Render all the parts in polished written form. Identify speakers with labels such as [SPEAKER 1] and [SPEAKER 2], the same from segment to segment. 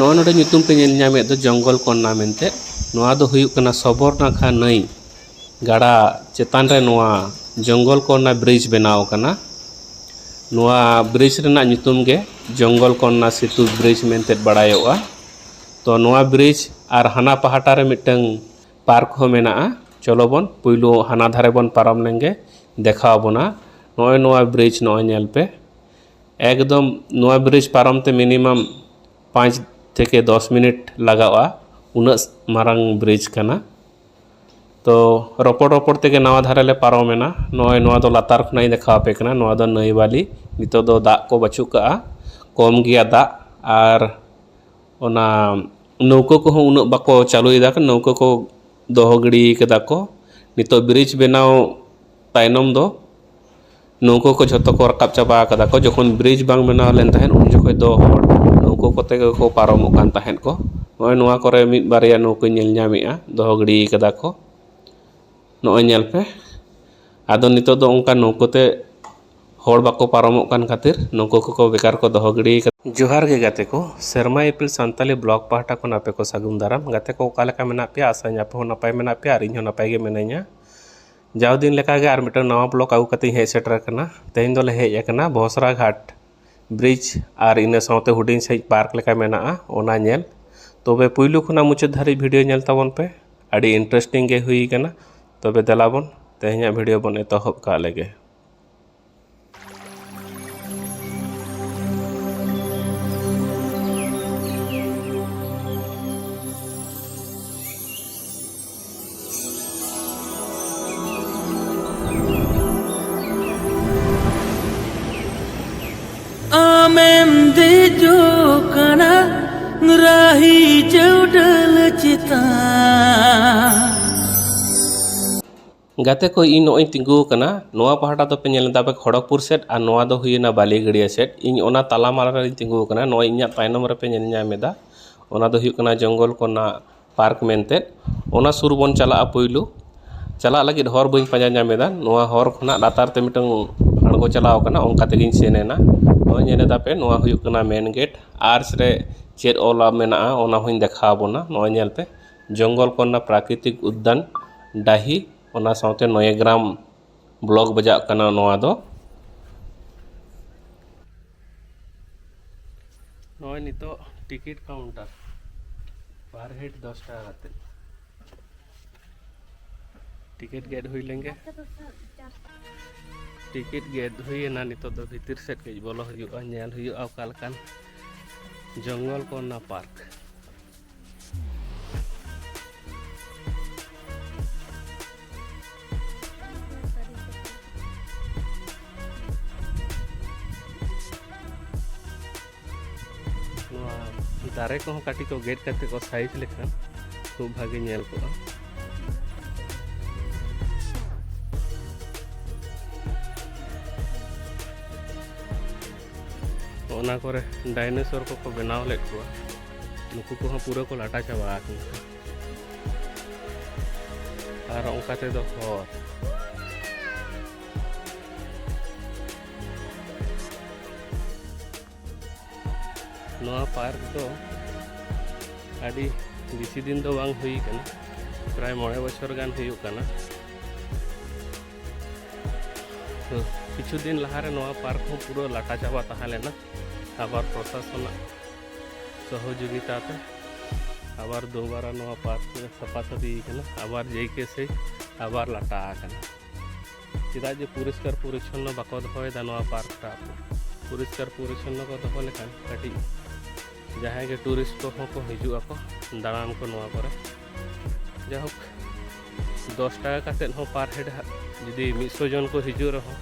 [SPEAKER 1] नॉय नोडे ᱧᱩᱛᱩᱢ पे ᱧᱮᱞ ᱧᱟᱢᱮᱫ ᱫᱚ ᱡᱚᱝᱜᱚᱞ ᱠᱚᱱᱱᱟ ᱢᱮᱱᱛᱮ ᱱᱚᱣᱟ ᱫᱚ ᱦᱩᱭᱩᱜ ᱠᱟᱱᱟ ᱥᱚᱵᱚᱨᱱᱟᱠᱷᱟ ᱱᱟᱹᱭ ᱜᱟᱰᱟ ᱪᱮᱛᱟन ᱨᱮ ᱱᱚᱣᱟ ᱡᱚᱝᱜᱚᱞ ᱠᱚᱱᱱᱟ ब्रिज बनाव कना नोआ ब्रिज रेना ᱧᱩᱛᱩम गे जंगल कन्ना सेतु ब्रिज मेनते बड़ायोआ तो नोआ ब्रिज और हाना पहाटा रे मिटंग पार्क हो मेना चलो बन पुइलो हाना धारे बन पारम लेंगे देखा बोना नोय नोआ ब्रिज नोय नेल पे एकदम नोआ ब्रिज पारम ते मिनिमम 5 থেকে 10 मिनट लगावा उनस मारंग ब्रिज कना तो रपड़ रपड़ तेगे नवा धारे ले पारमेना नोय नोआ दो लातार खनाई देखा पे कना नोआ दो नई वाली नितो दो दा को बचु का कम गिया दा और ओना नौको को उन बाको चालुईदा नौको को दोहो गिड़ी कदा को नितो ब्रिज बनाव तायनम दो नौको को झतो को रकाब चाबा कदा को जखन ब्रिज बांग बनाव लेन तहन उन जखय दो नौको को तेगे को पारमो कान तहन को नोय नोआ करे मिद बारिया नौको नेल ᱧᱟᱢᱮᱜᱼᱟ दोहो गिड़ी कदा को नोय नेल पे आदो नितो दो उनका नौको ते होड़ बाको पारमो कान खातिर नौको को बेकार को दोहो गिड़ी जोहार गे गाते को शर्मा इपिल सांताली ब्लॉक पाहटा को नापे को सागुम दाराम गाते को ओका लेका मेना पे आशा ᱧᱟᱯᱮ हो नपाय मेना पे आर इᱧ हो नपाय गे मेनाइया जाव दिन लेका गे आर मिटन नवा ब्लॉक आगु कते हे सेटर कना तेहिन दोले हे एकना भोसरा घाट ब्रिज और इन साउते हुडिंग सही पार्क लेका मेना ओना नेल तबे पुइलु खुना मुचाद धारी वीडियो नेल ताबन पे आडी इंटरेस्टिंग गे हुई कना तबे देलाबन तेहिया वीडियो बन एतहब का लेगे
[SPEAKER 2] आमेम दे जो कना राही चौडल चिता
[SPEAKER 1] गाते को इन नोई तिंगु कना नोआ पहाटा तो पे नेल दाबे खड़गपुर सेट और नोआ दो हुईना बालीगड़िया सेट इन ओना ताला माला रे तिंगु कना नोई इन्या तायनम रे पे नेल ᱧᱟᱢᱮᱫᱟ ओना दो हुई कना जंगल कोना पार्क मेनते ओना सुर बन चला पुइलु चला लगी हर बइन पाजा ᱧᱟᱢᱮᱫᱟ नोआ हर खना लातार ते मिटंग अणगो चलाव कना ओंका तेगिन सेनेना नोई नेलेदा पे नोआ हुई कना मेन गेट आर्स रे चेर ओला मेना ओना हुइन देखा बोना नोई नेल पे जंगल कोना प्राकृतिक उद्यान डाही ओना साउते नयग्राम ब्लॉक बजा कना नोआ दो नोय नितो टिकट काउंटर पर हेड 10 टाका काते टिकट गेट हुई लेंगे टिकट गेट हुई ना नितो दो भीतर सेट के बोलो हुआ नेल हुआ कालकान जंगल कोना पार्क दारे को काटी को गेट करते को साइज लेखान खूब भागे नेल को ओना करे डायनासोर को बनाव लेट को नुकु को पूरा को लाटा चाबा और ओंका ते दो हर नोआ पार्क दो आडी बेसी दिन दो बांग हुई कना प्राय 9 बछर गान हुई कना तो किछु दिन लहारे नोआ पार्क हो पूरा लाटा चाबा तहा लेना आबार प्रशासन सहयोगिता ते आबार दोबारा नोआ पार्क सफा सफी कना आबार जेके से आबार लाटा कना चिदा जे पुरस्कार परिच्छन्न बाको दोहोयदा नोआ पार्क ता पुरस्कार परिच्छन्न को दोहो लेखान काटी जहाँ के टूरिस्ट को हिजुआ को दाड़ान को नोआ करे जाहोक 10 टाका काते हो पर हेड जुदी 100 जन को हिजु रहो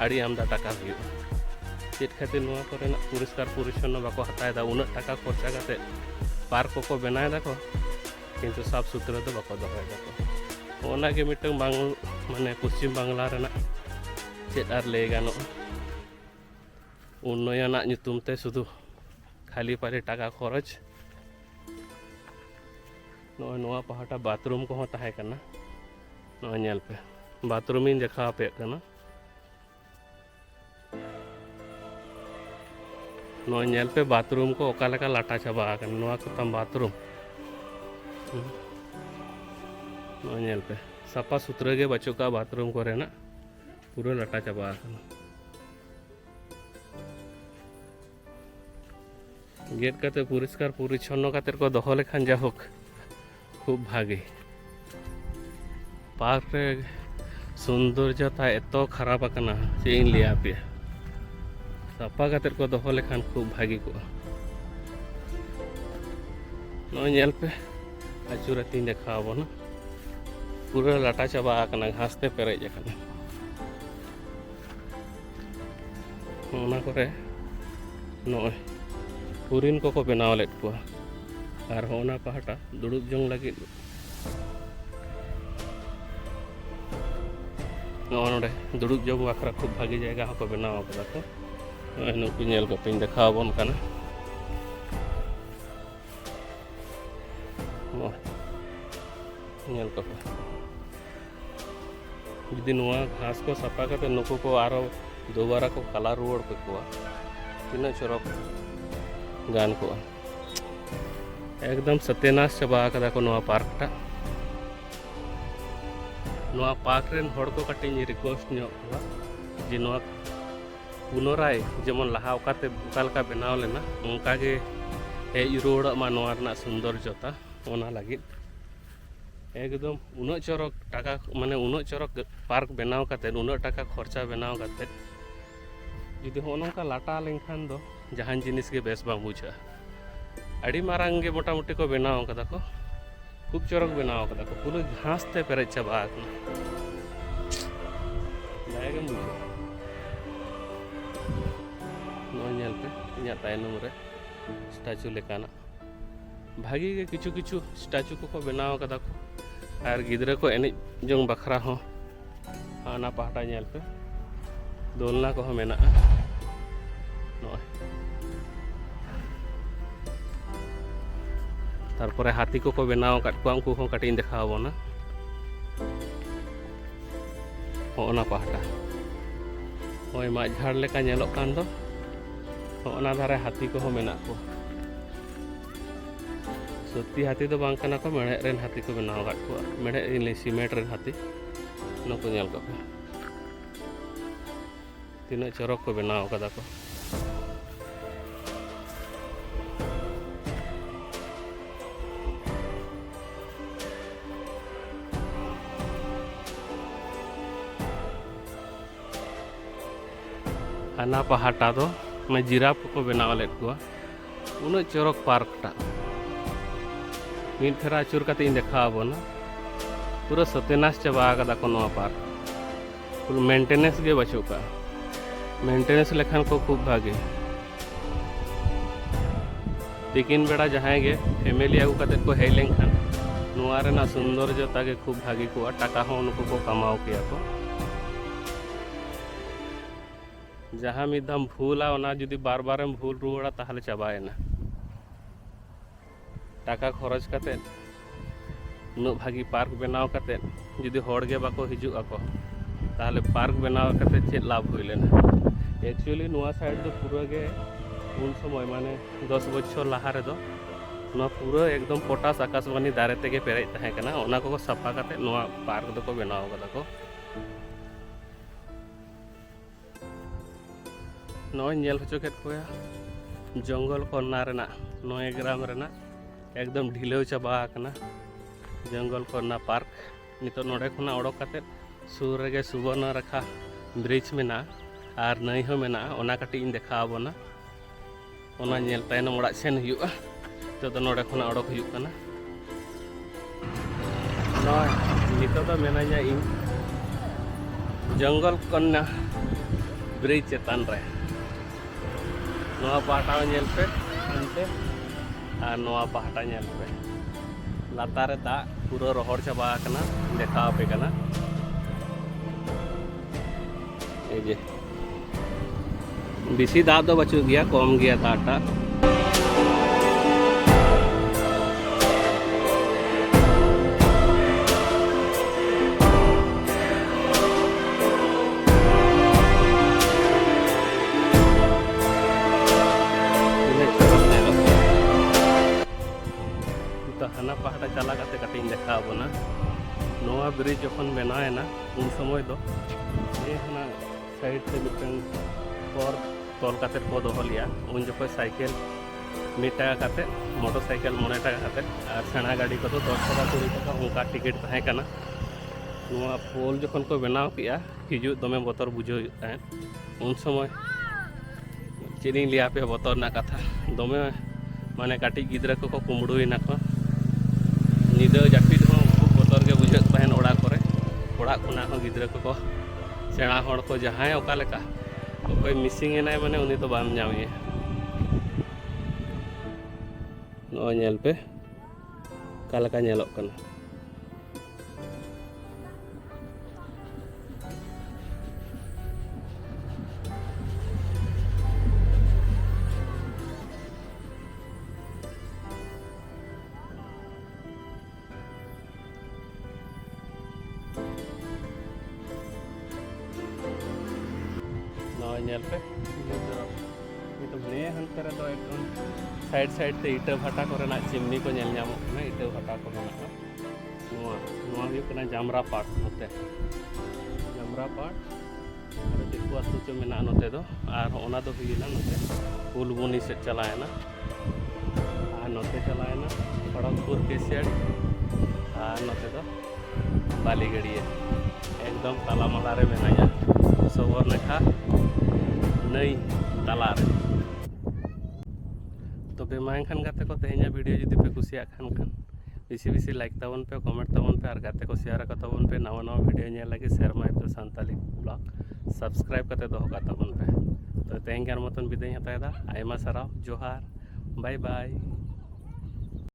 [SPEAKER 1] आड़ी आमदा टाका हुई चेत खातिर नोआ करे पुरस्कार परिच्छन्न बाको हतायदा उन टाका खर्चा काते पार्क को बनायदा को किंतु साफ सुथरा तो बाको दोहोयदा को ओना के मिटंग बांग माने पश्चिम बांग्ला रेना चेत आर ले गानो उन्नयना ᱧᱩᱛᱩᱢ ते शुधु खाली पारे टाका खरच नोआ पहाटा बाथरूम को तहे कना नोआ नेल पे बाथरूम इन देखा पे कना नो नेल पे बाथरूम को ओका लेका लाटा चाबा आकन नोआ को तम बाथरूम नो नेल पे सफा सुथरा के बच्चों का बाथरूम को रहना पूरा लाटा चाबा आकन गेट करते परिष्कार परिच्छन्न करते को दोहो लेखान जाहोक खूब भागे पार्क रे सौंदर्यता एतो खराब आकना चे इन लिया पे सफा करते को दोहो लेखान खूब भागी को नो नेल पे आचुरती देखाबो ना पूरा लाटा चाबा आकना घास ते पेरेज आकना ओना करे नोय पुरिन को बनाव लेट को और होना पहाटा दुड़ुब जंग लगी नोडे दुड़ुब जंग बाखरा खूब भागी जायगा को बनाव कदा को नुकु नेल को पिन देखाबोन काना नेल को जुदी नुआ घास को सफा करते नुकु को आरो दोबारा को कला रुआड़ पे को तीना चरक गान को एकदम सत्यनाश चाबा कदा को नोआ पार्क टा नोआ पार्क रेन हड़ को कटिंग रिक्वेस्ट न्यो को जे नोआ पुनराय जेमन लहा ओकाते ओकालका बनाव लेना उनका के हेज रुआड़ मा नोआ रना सौंदर्यता ओना लागिद एकदम उन चरक टाका माने उन चरक पार्क बनाव काते उन टाका खर्चा बनाव काते जुदी होनका लाटा लेनखान दो जहान जिनिस के बेस बांग बुझा अड़ी मारांग के मोटामुटी को बनाव कदा को खूब चरक बनाव कदा को पूरा घास ते पेरेज चाबा आकना दायगम बुझा नो नेल पे इया तायनम रे स्टैचू लेकाना भागी के किछु किछु स्टैचू को बनाव कदा को और गिद्रे को एने जंग बखरा हो आना पहाटा नेल पे दोलना को मेना नोय तारपरे हाथी को बनाव काट को उनको हो काटिन देखाबो ना होना पहाटा ओय मा झाड़ लेका नेलो कान दो होना धारे हाथी को हो मेना को सत्ती हाथी तो बांग कना को मेड़े रेन हाथी को बनाव काट को मेड़े इन सीमेंट रेन हाथी नको नेल को तीना चरक को बनाव कदा को हाना पहाटा दो मैं जिराफ को बनाव लेट को उन चरक पार्क टा मिन फेरा चुर काते इन देखाबो ना पूरा सत्यनाश चाबा कदा को नोआ पार्क पूरा मेंटेनेंस के बचो का मेंटेनेंस लेखान को खूब भागे तिकिन बेड़ा जहाँ गे फैमिली आगू काते को हेज लेनखान नोआ रेना सौंदर्यता के खूब भागी को टाका हो उनको को कमाओ किया को जहाँ मिदम भूला ओना जुदी बार बार भूल रुआड़ा ताहले चाबायना टाका खरच काते उन भागी पार्क बनाव काते जुदी होड़गे बाको हिजु आको ताहले पार्क बनाव काते चेद लाभ हुई लेना एक्चुअली नुआ साइड दो पूरा गे उन समय माने 10 बछर लाहा रे दो नुआ पूरा एकदम पोटास आकाशवाणी दारे तेगे पेरेज तहे कना ओना को सफा काते नुआ पार्क दो को बनाव कदा को नय नेल हचो केत कोया जंगल कोना रेना 9 ग्राम रेना एकदम ढिलेव चाबा आकना जंगल कोना पार्क नितो नोडे खुना ओडोक काते सुर रेगे सुवर्ण रेखा ब्रिज मेना और नई हो मेना ओना काटी इन देखाबो ना ओना नेल तायनम ओड़ा सेन हुयुआ तो नोडे खुना ओडोक हुयुक काना नय नितो दो मेनाया इन जंगल कोना ब्रिज चेतान रे नोआ पहाटा नेल पे अंते और नोआ पहाटा नेल पे लातारे दा पूरा रोहड़ चाबा आकना देखाव पे कना ए जे बेसी दाग दो बचू गया कम गया दाटा हाना पहाड़ा चला काते कटिंग देखा बना नोआ ब्रिज जखन बनाएना उन समय दो ये हाना साइड से मिटन पर तोल काते को दोहो लिया उन जखन साइकिल 1 टाका काते मोटरसाइकिल 9 टाका काते और सेना गाड़ी को 10 टाका 20 टाका उनका टिकट तहे कना नोआ पोल जखन को बनाव किया हिजु दमे बतर बुझो तहे उन समय चीनी लिया पे बतर ना कथा दमे माने काटी गिद्रा को कुमड़ुना को निदा जापिद हो खूब बतर के बुझे तहन ओड़ा करे ओड़ा खुना हो गिद्रा को सेना हड़ को जहां ओका लेका कोई मिसिंग एनाय माने उनी तो बाम जामे नो नेल पे कालका नेलोक कना नेल पे तो ने हंतरे दो एकदम साइड साइड ते इटा भाटा कोरेना चिमनी को नेल नामो ना इटा भाटा को मेना नोआ हुई कना जामरा पाट नोते जामरा पाट और दिकु आतु चो मेना नोते दो और ओना दो हुईना नोते फुलबुनी से चलाएना और नोते चलाएना खड़गपुर केसियाड़ी और नोते दो बालीगड़िया एकदम ताला मलारे मेनाया सबर लेखा नई तालारे तो बेमाखान गाते को तेहना वीडियो जुदी पे कुसिया खान बेसी बेसी लाइक ताबन पे कमेंट ताबन पे और गाते को शेयर ताबन पे नवा नवा वीडियो नेल लगे शेरमा तो सानताली ब्लॉग सब्सक्राइब करते दोहो ताबन पे तो तेहन के मतन विदाय हतायदा आयमा साराव जोहार बाय बाय।